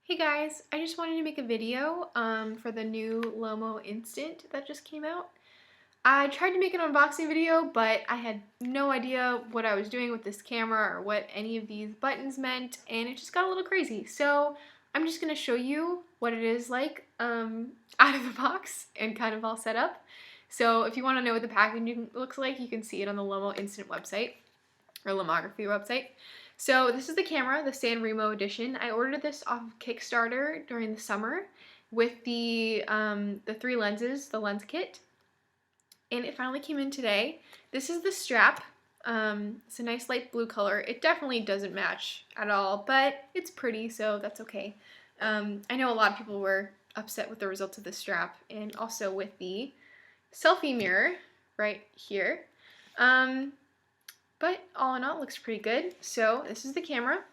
Hey guys, I just wanted to make a video for the new Lomo Instant that just came out. I tried to make an unboxing video, but I had no idea what I was doing with this camera or what any of these buttons meant, and it just got a little crazy. So I'm just going to show you what it is like out of the box and kind of all set up. So if you want to know what the packaging looks like, you can see it on the Lomo Instant website or Lomography website. So this is the camera, the Sanremo edition. I ordered this off of Kickstarter during the summer with the 3 lenses, the lens kit, and it finally came in today. This is the strap. It's a nice light blue color. It definitely doesn't match at all, but it's pretty, so that's okay. I know a lot of people were upset with the results of the strap and also with the selfie mirror right here. But all in all, it looks pretty good. So this is the camera,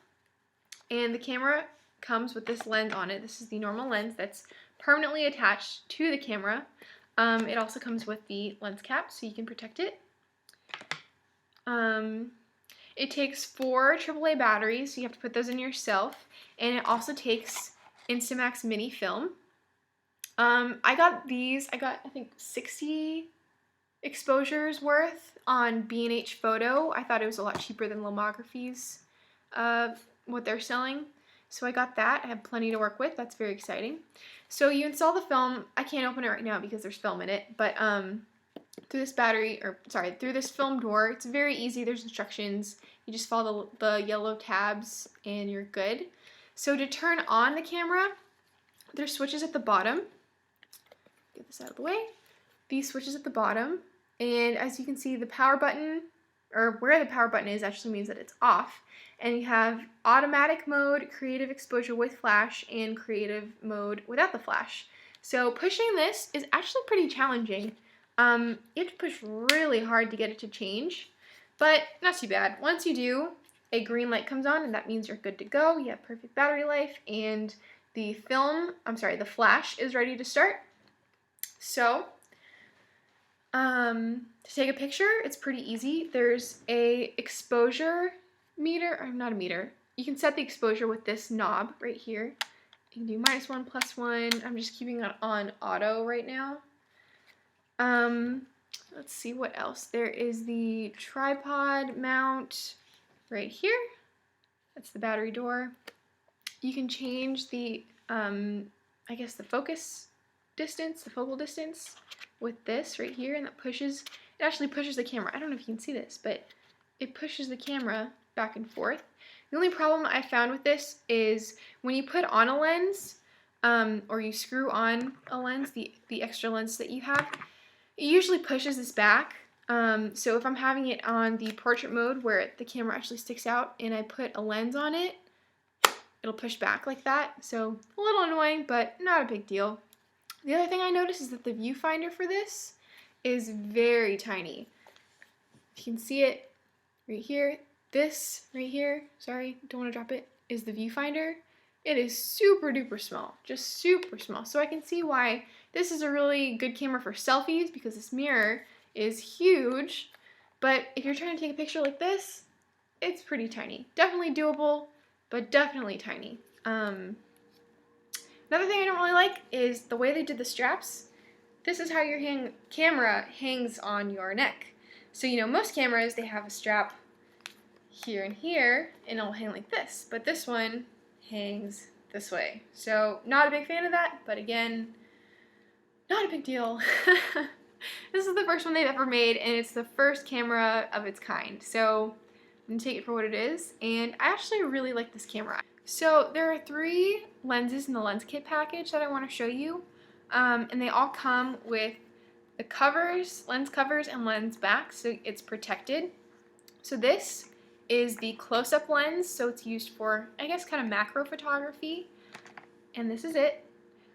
and the camera comes with this lens on it. This is the normal lens that's permanently attached to the camera. It also comes with the lens cap, so you can protect it. It takes 4 AAA batteries, so you have to put those in yourself, and it also takes Instamax mini film. I got I think 60 exposures worth on B&H Photo. I thought it was a lot cheaper than Lomography's what they're selling. So I got that. I have plenty to work with. That's very exciting. So you install the film. I can't open it right now because there's film in it, but through this film door, it's very easy. There's instructions. You just follow the yellow tabs and you're good. So to turn on the camera, there's switches at the bottom. Get this out of the way. These switches at the bottom, and as you can see, the power button, or where the power button is, actually means that it's off. And you have automatic mode, creative exposure with flash, and creative mode without the flash. So pushing this is actually pretty challenging. You have to push really hard to get it to change, but not too bad. Once you do, a green light comes on, and that means you're good to go. You have perfect battery life, and the flash is ready to start. So to take a picture, it's pretty easy. There's a exposure meter, or not a meter. You can set the exposure with this knob right here. You can do -1, +1. I'm just keeping it on auto right now. Let's see what else. There is the tripod mount right here. That's the battery door. You can change the, I guess the focus distance, the focal distance with this right here, and it actually pushes the camera. I don't know if you can see this, but it pushes the camera back and forth. The only problem I found with this is when you put on a lens, or you screw on a lens, the extra lens that you have, it usually pushes this back. So if I'm having it on the portrait mode where the camera actually sticks out and I put a lens on it, it'll push back like that. So a little annoying, but not a big deal. The other thing I noticed is that the viewfinder for this is very tiny. You can see it right here. This right here, sorry, don't want to drop it, is the viewfinder. It is super duper small, just super small. So I can see why this is a really good camera for selfies, because this mirror is huge. But if you're trying to take a picture like this, it's pretty tiny. Definitely doable, but definitely tiny. Another thing I don't really like is the way they did the straps. This is how your camera hangs on your neck. So, you know, most cameras, they have a strap here and here, and it'll hang like this. But this one hangs this way. So, not a big fan of that, but again, not a big deal. This is the first one they've ever made, and it's the first camera of its kind. So, I'm going to take it for what it is, and I actually really like this camera. So there are 3 lenses in the lens kit package that I want to show you, and they all come with the covers, lens covers, and lens backs, so it's protected. So this is the close-up lens, so it's used for, I guess, kind of macro photography, and this is it.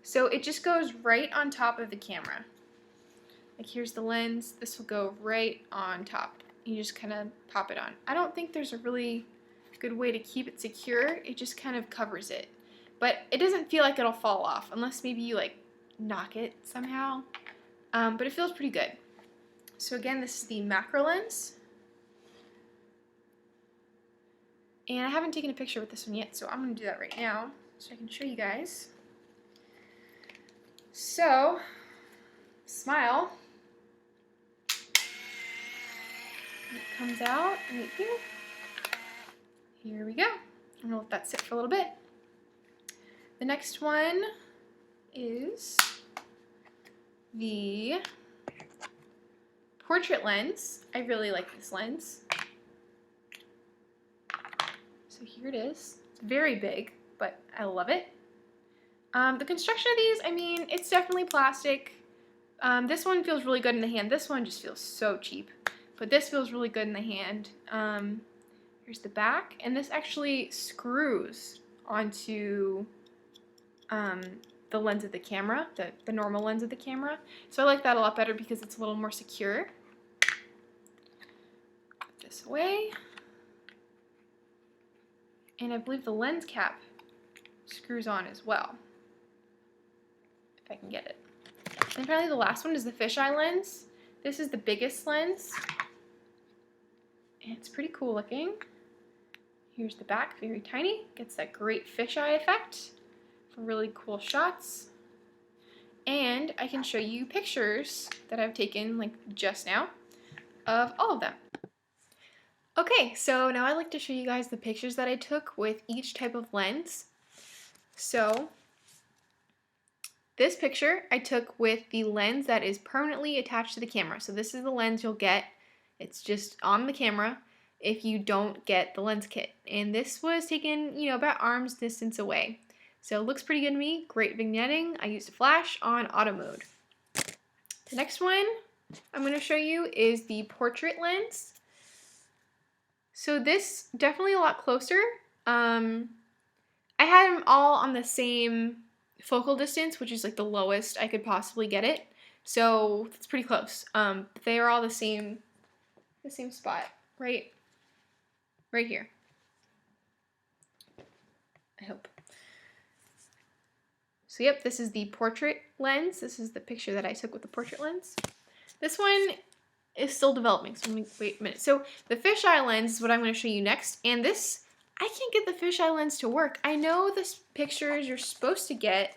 So it just goes right on top of the camera. Like, here's the lens, this will go right on top. You just kind of pop it on. I don't think there's a really good way to keep it secure. It just kind of covers it, but it doesn't feel like it'll fall off unless maybe you like knock it somehow, but it feels pretty good. So again, this is the macro lens, and I haven't taken a picture with this one yet, so I'm going to do that right now. so I can show you guys. So, smile. It comes out right here. Here we go. I'm gonna let that sit for a little bit. The next one is the portrait lens. I really like this lens. So here it is. It's very big, but I love it. The construction of these, I mean, it's definitely plastic. This one feels really good in the hand. This one just feels so cheap, but this feels really good in the hand. Here's the back, and this actually screws onto the lens of the camera, the normal lens of the camera. So I like that a lot better because it's a little more secure. Put this away. And I believe the lens cap screws on as well, if I can get it. And finally, the last one is the fisheye lens. This is the biggest lens, and it's pretty cool looking. Here's the back, very tiny. Gets that great fisheye effect for really cool shots. And I can show you pictures that I've taken like just now of all of them. Okay, so now I'd like to show you guys the pictures that I took with each type of lens. So this picture I took with the lens that is permanently attached to the camera. So this is the lens you'll get. It's just on the camera if you don't get the lens kit. And this was taken, you know, about arm's distance away. So it looks pretty good to me. Great vignetting. I used a flash on auto mode. The next one I'm going to show you is the portrait lens. So this definitely a lot closer. I had them all on the same focal distance, which is like the lowest I could possibly get it. So it's pretty close. They are all the same spot, right here. I hope. So yep, this is the portrait lens. This is the picture that I took with the portrait lens. This one is still developing, so let me wait a minute. So the fisheye lens is what I'm going to show you next, and this, I can't get the fisheye lens to work. I know the pictures you're supposed to get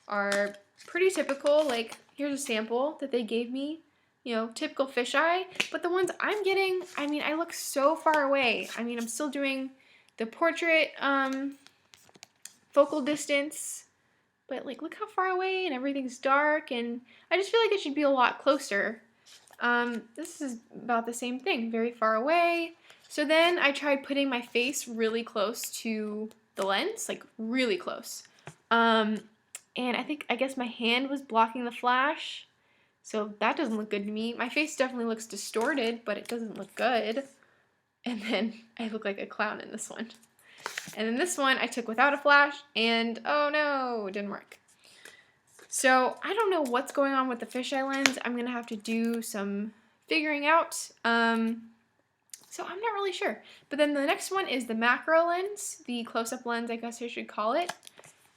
are pretty typical, like here's a sample that they gave me, you know, typical fisheye, but the ones I'm getting, I mean, I look so far away. I mean, I'm still doing the portrait focal distance, but like look how far away, and everything's dark, and I just feel like it should be a lot closer. This is about the same thing, very far away. So then I tried putting my face really close to the lens, like really close. And I guess my hand was blocking the flash, so that doesn't look good to me. My face definitely looks distorted, but it doesn't look good. And then I look like a clown in this one. And then this one I took without a flash, and oh no, it didn't work. So I don't know what's going on with the fisheye lens. I'm gonna have to do some figuring out. So I'm not really sure. But then the next one is the macro lens, the close-up lens, I guess I should call it.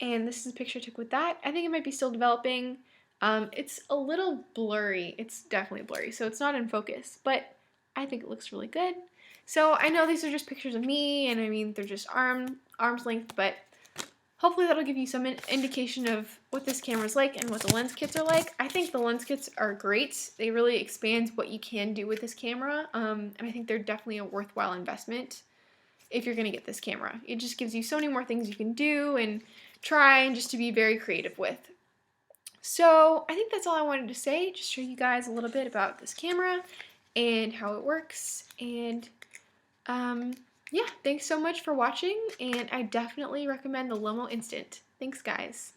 And this is a picture I took with that. I think it might be still developing. It's a little blurry. It's definitely blurry, so it's not in focus, but I think it looks really good. So I know these are just pictures of me, and I mean, they're just arm's length, but hopefully that'll give you some indication of what this camera's like and what the lens kits are like. I think the lens kits are great. They really expand what you can do with this camera, and I think they're definitely a worthwhile investment if you're going to get this camera. It just gives you so many more things you can do and try, and just to be very creative with. So I think that's all I wanted to say, just show you guys a little bit about this camera and how it works. And yeah, thanks so much for watching, and I definitely recommend the Lomo'Instant. Thanks, guys.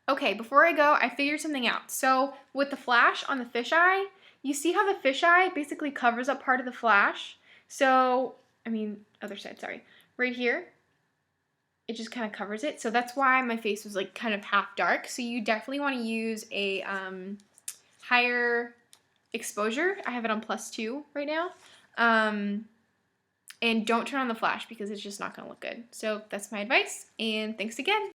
Okay, before I go, I figured something out. So with the flash on the fisheye, you see how the fisheye basically covers up part of the flash? So, I mean, other side, sorry. Right here, it just kind of covers it. So that's why my face was like kind of half dark. So you definitely want to use a higher exposure. I have it on +2 right now. And don't turn on the flash because it's just not going to look good. So that's my advice, and thanks again.